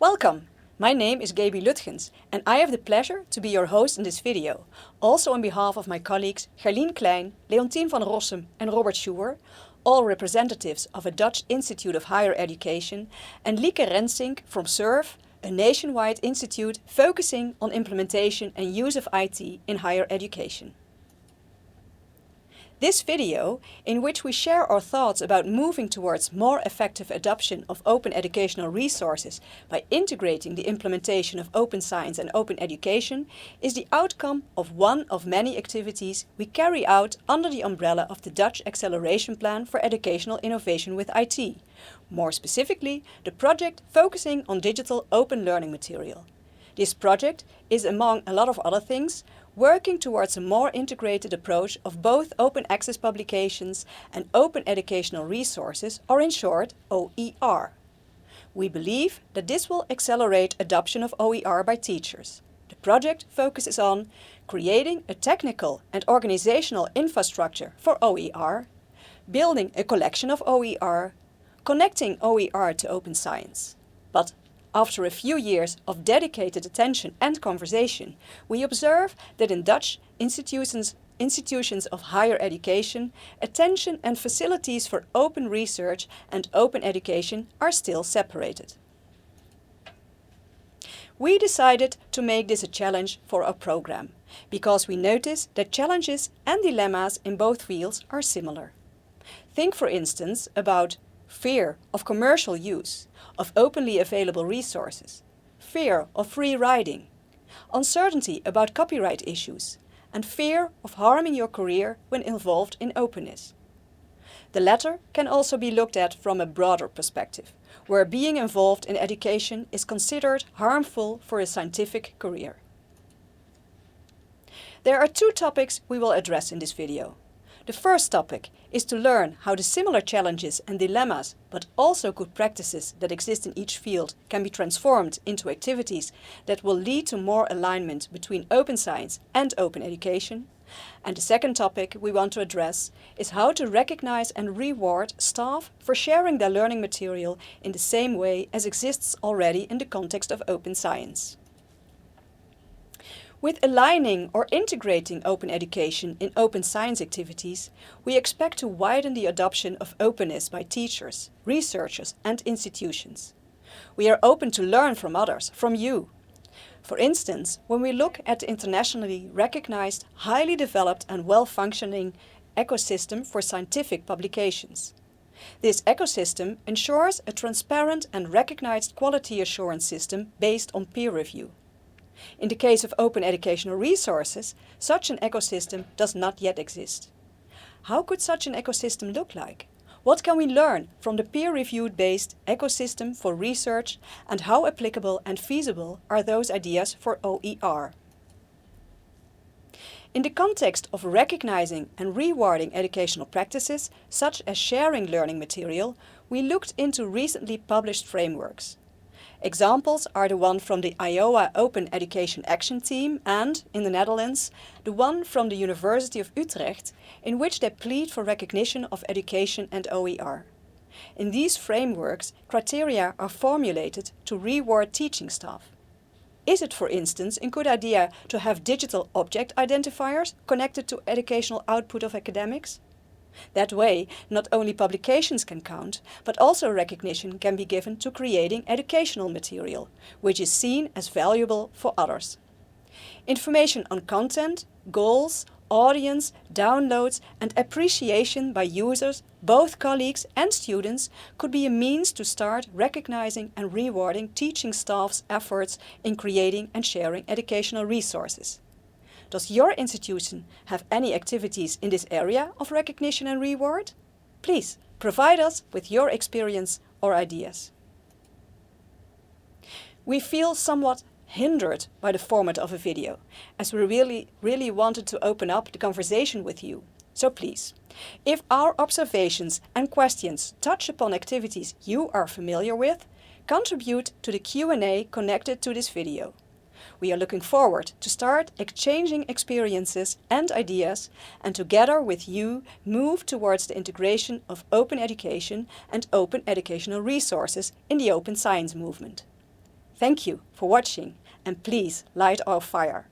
Welcome! My name is Gaby Lutgens and I have the pleasure to be your host in this video, also on behalf of my colleagues Gerlien Klein, Leontien van Rossum and Robert Schuwer, all representatives of a Dutch Institute of Higher Education, and Lieke Rensink from SURF, a nationwide institute focusing on implementation and use of IT in higher education. This video, in which we share our thoughts about moving towards more effective adoption of open educational resources by integrating the implementation of open science and open education, is the outcome of one of many activities we carry out under the umbrella of the Dutch Acceleration Plan for Educational Innovation with IT, more specifically the project focusing on digital open learning material. This project is, among a lot of other things, working towards a more integrated approach of both open access publications and open educational resources, or in short, OER. We believe that this will accelerate adoption of OER by teachers. The project focuses on creating a technical and organizational infrastructure for OER, building a collection of OER, connecting OER to open science. But after a few years of dedicated attention and conversation, we observe that in Dutch institutions of higher education, attention and facilities for open research and open education are still separated. We decided to make this a challenge for our program, because we notice that challenges and dilemmas in both fields are similar. Think, for instance, about fear of commercial use of openly available resources, fear of free riding, uncertainty about copyright issues, and fear of harming your career when involved in openness. The latter can also be looked at from a broader perspective, where being involved in education is considered harmful for a scientific career. There are two topics we will address in this video. The first topic is to learn how the similar challenges and dilemmas, but also good practices that exist in each field, can be transformed into activities that will lead to more alignment between open science and open education. And the second topic we want to address is how to recognize and reward staff for sharing their learning material in the same way as exists already in the context of open science. With aligning or integrating open education in open science activities, we expect to widen the adoption of openness by teachers, researchers and institutions. We are open to learn from others, from you. For instance, when we look at the internationally recognized, highly developed and well-functioning ecosystem for scientific publications. This ecosystem ensures a transparent and recognized quality assurance system based on peer review. In the case of open educational resources, such an ecosystem does not yet exist. How could such an ecosystem look like? What can we learn from the peer-reviewed based ecosystem for research, and how applicable and feasible are those ideas for OER? In the context of recognizing and rewarding educational practices, such as sharing learning material, we looked into recently published frameworks. Examples are the one from the Iowa Open Education Action Team and, in the Netherlands, the one from the University of Utrecht, in which they plead for recognition of education and OER. In these frameworks, criteria are formulated to reward teaching staff. Is it, for instance, a good idea to have digital object identifiers connected to educational output of academics? That way, not only publications can count, but also recognition can be given to creating educational material, which is seen as valuable for others. Information on content, goals, audience, downloads, and appreciation by users, both colleagues and students, could be a means to start recognizing and rewarding teaching staff's efforts in creating and sharing educational resources. Does your institution have any activities in this area of recognition and reward? Please provide us with your experience or ideas. We feel somewhat hindered by the format of a video, as we really wanted to open up the conversation with you. So please, if our observations and questions touch upon activities you are familiar with, contribute to the Q&A connected to this video. We are looking forward to start exchanging experiences and ideas, and together with you move towards the integration of open education and open educational resources in the open science movement. Thank you for watching and please light our fire.